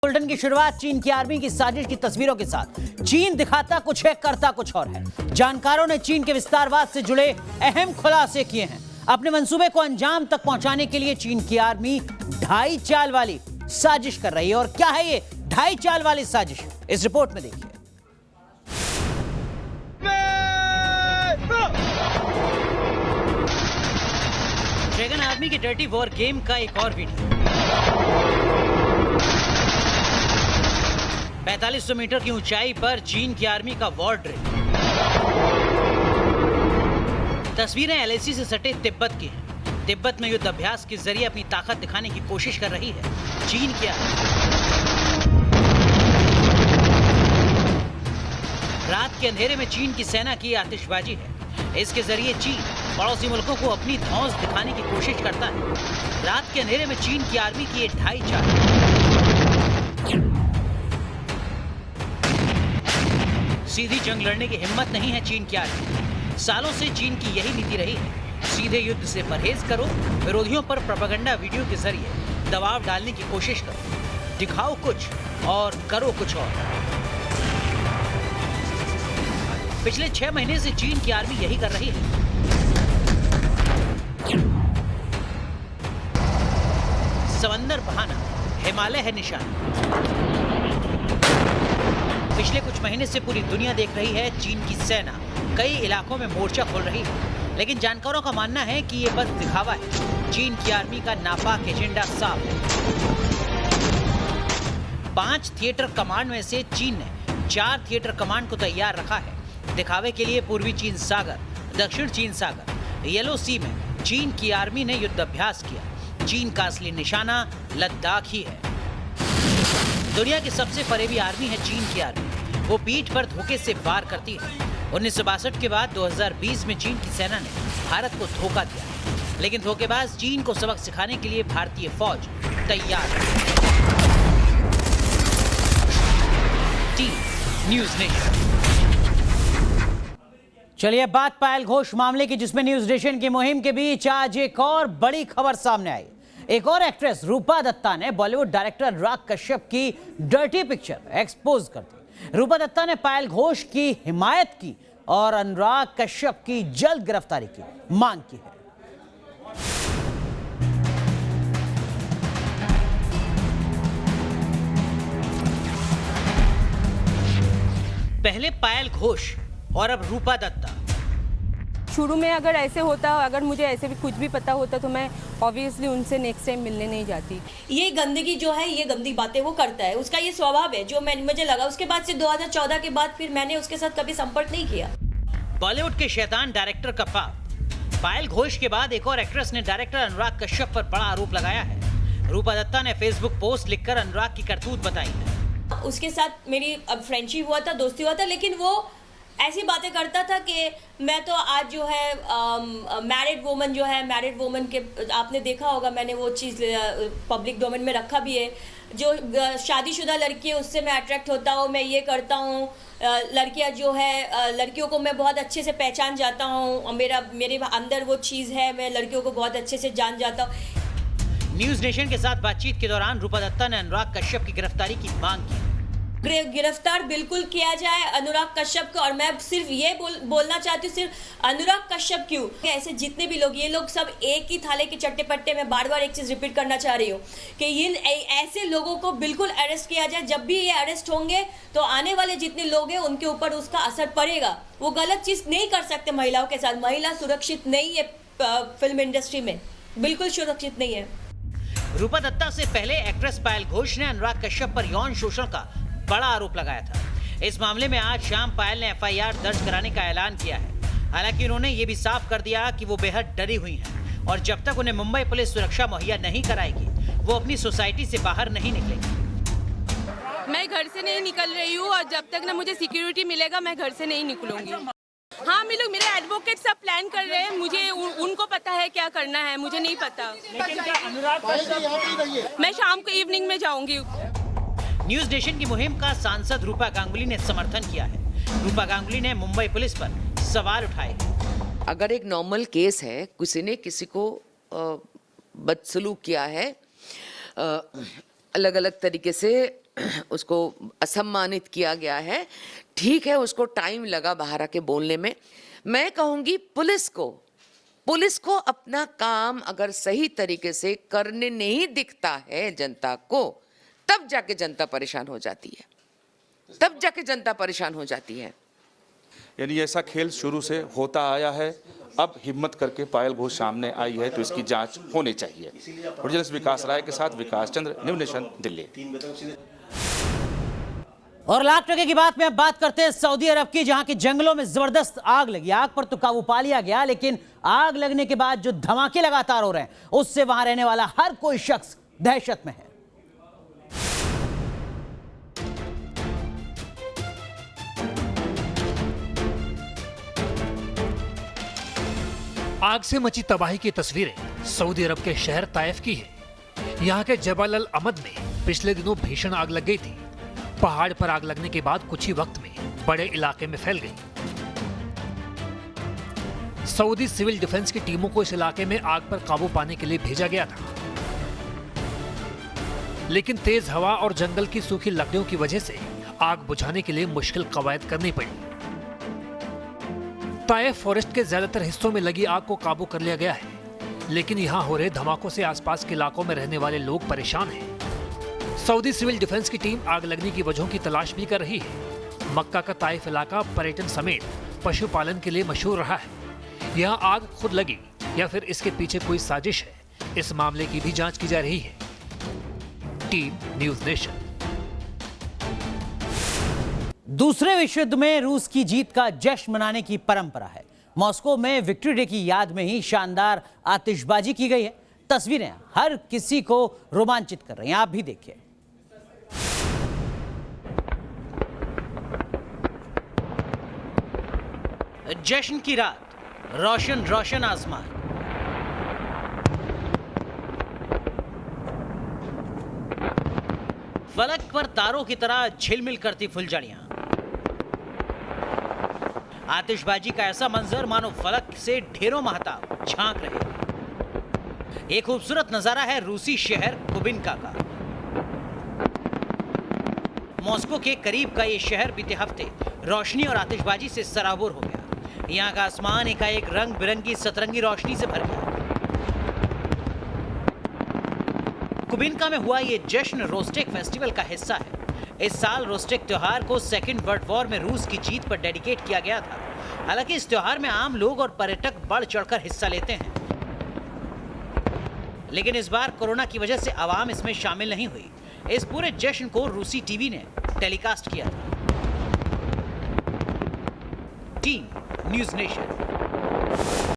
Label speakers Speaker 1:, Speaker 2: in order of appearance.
Speaker 1: Bulletin की शुरुआत चीन की आर्मी की साजिश की तस्वीरों के साथ। चीन दिखाता कुछ है, करता कुछ और है। जानकारों ने चीन के विस्तारवाद से जुड़े अहम खुलासे किए हैं। अपने मंसूबे को अंजाम तक पहुंचाने के लिए चीन की आर्मी ढाई चाल वाली साजिश कर रही है। और क्या है ये ढाई चाल वाली साजिश, इस रिपोर्ट में देखिए। ड्रैगन आर्मी के डर्टी वॉर गेम का एक और वीडियो। 4500 मीटर की ऊंचाई पर चीन की आर्मी का वॉर ड्रिल। तस्वीरें एलएसी से सटे तिब्बत की हैं। तिब्बत में युद्ध अभ्यास के जरिए अपनी ताकत दिखाने की कोशिश कर रही है चीन की आर्मी। रात के अंधेरे में चीन की सेना की आतिशबाजी है। इसके जरिए चीन पड़ोसी मुल्कों को अपनी धौंस दिखाने की कोशिश करता है। रात के अंधेरे में चीन की आर्मी की ये ढाई चाल। सीधी जंग लड़ने की हिम्मत नहीं है चीन की आर्मी। सालों से चीन की यही नीति रही है, सीधे युद्ध से परहेज करो, विरोधियों पर प्रोपेगेंडा वीडियो के जरिए दबाव डालने की कोशिश करो, दिखाओ कुछ और करो कुछ और। पिछले 6 महीने से चीन की आर्मी यही कर रही है। समंदर बहाना, हिमालय है निशाना। पिछले कुछ महीने से पूरी दुनिया देख रही है चीन की सेना कई इलाकों में मोर्चा खोल रही है। लेकिन जानकारों का मानना है कि ये बस दिखावा है। चीन की आर्मी का नापाक एजेंडा साफ है। 5 थिएटर कमांड में से चीन ने 4 थिएटर कमांड को तैयार रखा है दिखावे के लिए। पूर्वी चीन सागर, दक्षिण चीन सागर, येलो सी में चीन की आर्मी ने युद्ध अभ्यास किया। चीन का असली निशाना लद्दाख ही है। दुनिया की सबसे फरेबी आर्मी है चीन की आर्मी। वो पीठ पर धोखे से वार करती है। 1962 के बाद 2020 में चीन की सेना ने भारत को धोखा दिया। लेकिन धोखेबाज चीन को सबक सिखाने के लिए भारतीय फौज तैयार है। Team news nation. चलिए बात पायल घोष मामले की, जिसमें न्यूज नेशन की मुहिम के बीच आज एक और बड़ी खबर सामने आई। एक और एक्ट्रेस रूपा दत्ता ने बॉलीवुड डायरेक्टर अनुराग कश्यप की डर्टी पिक्चर एक्सपोज कर दी। रूपा दत्ता ने पायल घोष की हिमायत की और अनुराग कश्यप की जल्द गिरफ्तारी की मांग की है। पहले पायल घोष और अब रूपा दत्ता।
Speaker 2: शुरू में अगर ऐसे होता, अगर मुझे ऐसे भी कुछ भी पता होता तो मैं ऑब्वियसली उनसे नेक्स्ट टाइम मिलने नहीं जाती।
Speaker 3: ये गंदगी जो है, ये गंदी बातें वो करता है, उसका ये स्वभाव है जो मुझे लगा। उसके बाद से 2014 के बाद फिर मैंने उसके साथ कभी संपर्क नहीं किया।
Speaker 1: बॉलीवुड के शैतान डायरेक्टर का पाप। पायल घोष के बाद एक और एक्ट्रेस ने डायरेक्टर अनुराग कश्यप पर बड़ा आरोप लगाया है। रूपा दत्ता ने फेसबुक पोस्ट लिखकर अनुराग की करतूत बताई है।
Speaker 3: उसके साथ मेरी अब फ्रेंडशिप हुआ था, दोस्ती हुआ था, लेकिन वो ऐसी बातें करता था कि मैं तो आज जो है मैरिड वुमन जो है, मैरिड वुमन के आपने देखा होगा, मैंने वो चीज़ पब्लिक डोमेन में रखा भी है। जो शादीशुदा लड़की है उससे मैं अट्रैक्ट होता हूँ, मैं ये करता हूँ। लड़कियाँ जो है, लड़कियों को मैं बहुत अच्छे से पहचान जाता हूँ। मेरे अंदर वो चीज़ है, मैं लड़कियों को बहुत अच्छे से जान जाता हूँ।
Speaker 1: न्यूज नेशन के साथ बातचीत के दौरान रूपा दत्ता ने अनुराग कश्यप की गिरफ्तारी की मांग की।
Speaker 3: गिरफ्तार बिल्कुल किया जाए अनुराग कश्यप को। और मैं सिर्फ ये बोलना चाहती हूँ, सिर्फ अनुराग कश्यप क्यों, ऐसे जितने भी लोग, ये लोग सब एक ही थाले के चट्टे पट्टे। मैं बार बार एक चीज़ रिपीट करना चाह रही हूँ कि इन ऐसे लोगों को बिल्कुल अरेस्ट किया जाए। जब भी ये अरेस्ट होंगे तो आने वाले जितने लोग हैं उनके ऊपर उसका असर पड़ेगा। वो गलत चीज़ नहीं कर सकते महिलाओं के साथ। महिला सुरक्षित नहीं है फिल्म इंडस्ट्री में, बिल्कुल सुरक्षित नहीं है।
Speaker 1: रूपा दत्ता से पहले एक्ट्रेस पायल घोष ने अनुराग कश्यप पर यौन शोषण का बड़ा आरोप लगाया था। इस मामले में आज शाम पायल ने एफआईआर दर्ज कराने का ऐलान किया है। हालांकि उन्होंने ये भी साफ कर दिया कि वो बेहद डरी हुई हैं और जब तक उन्हें मुंबई पुलिस सुरक्षा मुहैया नहीं कराएगी वो अपनी सोसाइटी से बाहर नहीं निकलेंगी।
Speaker 2: मैं घर से नहीं निकल रही हूँ और जब तक ना मुझे सिक्योरिटी मिलेगा मैं घर से नहीं निकलूंगी। हाँ, मेरे एडवोकेट सब प्लान कर रहे हैं। मुझे उनको पता है क्या करना है, मुझे नहीं पता। मैं शाम को इवनिंग में जाऊंगी।
Speaker 1: न्यूज नेशन की मुहिम का सांसद रूपा गांगुली ने समर्थन किया है। रूपा गांगुली ने मुंबई पुलिस पर सवाल उठाए।
Speaker 4: अगर एक नॉर्मल केस है, किसी ने किसी को बदसलूक किया है, अलग अलग तरीके से उसको असम्मानित किया गया है। ठीक है, उसको टाइम लगा बाहर आके बोलने में। मैं कहूँगी पुलिस को अपना काम अगर सही तरीके से करने नहीं दिखता है जनता को, तब जाके जनता परेशान हो जाती है।
Speaker 5: यानी ऐसा खेल शुरू से होता आया है। अब हिम्मत करके पायल घोष सामने आई है तो इसकी जांच होनी चाहिए। जर्नलिस्ट विकास राय के साथ विकास चंद्र, न्यूज़ नेशन, दिल्ली।
Speaker 1: और लाख टके की बात में अब बात करते हैं सऊदी अरब की, जहां के जंगलों में जबरदस्त आग लगी। आग पर तो काबू पा लिया गया, लेकिन आग लगने के बाद जो धमाके लगातार हो रहे हैं उससे वहां रहने वाला हर कोई शख्स दहशत में है।
Speaker 6: आग से मची तबाही की तस्वीरें सऊदी अरब के शहर ताइफ की है। यहाँ के जबल अल अमद में पिछले दिनों भीषण आग लग गई थी। पहाड़ पर आग लगने के बाद कुछ ही वक्त में बड़े इलाके में फैल गई। सऊदी सिविल डिफेंस की टीमों को इस इलाके में आग पर काबू पाने के लिए भेजा गया था, लेकिन तेज हवा और जंगल की सूखी लकड़ियों की वजह से आग बुझाने के लिए मुश्किल कवायद करनी पड़ी। ताइफ फॉरेस्ट के ज्यादातर हिस्सों में लगी आग को काबू कर लिया गया है, लेकिन यहाँ हो रहे धमाकों से आसपास के इलाकों में रहने वाले लोग परेशान हैं। सऊदी सिविल डिफेंस की टीम आग लगने की वजहों की तलाश भी कर रही है। मक्का का ताइफ इलाका पर्यटन समेत पशुपालन के लिए मशहूर रहा है। यहाँ आग खुद लगी या फिर इसके पीछे कोई साजिश है, इस मामले की भी जांच की जा रही है। Team news nation.
Speaker 1: दूसरे विश्व युद्ध में रूस की जीत का जश्न मनाने की परंपरा है। मॉस्को में विक्ट्री डे की याद में ही शानदार आतिशबाजी की गई है। तस्वीरें हर किसी को रोमांचित कर रही हैं, आप भी देखिए। जश्न की रात, रोशन रोशन आसमान। फलक पर तारों की तरह झिलमिल करती फुलझड़ियां। आतिशबाजी का ऐसा मंजर मानो फलक से ढेरों महताब झांक रहे। एक खूबसूरत नजारा है रूसी शहर कुबिनका का। मॉस्को के करीब का ये शहर बीते हफ्ते रोशनी और आतिशबाजी से सराबोर हो गया। यहाँ का आसमान एकाएक रंग बिरंगी सतरंगी रोशनी से भर गया। कुबिनका में हुआ ये जश्न रोस्टेक फेस्टिवल का हिस्सा है। इस साल रोस्टेक त्योहार को सेकेंड वर्ल्ड वॉर में रूस की जीत पर डेडिकेट किया गया था। हालांकि इस त्योहार में आम लोग और पर्यटक बढ़ चढ़कर हिस्सा लेते हैं, लेकिन इस बार कोरोना की वजह से आवाम इसमें शामिल नहीं हुई। इस पूरे जश्न को रूसी टीवी ने टेलीकास्ट किया था। Team news nation.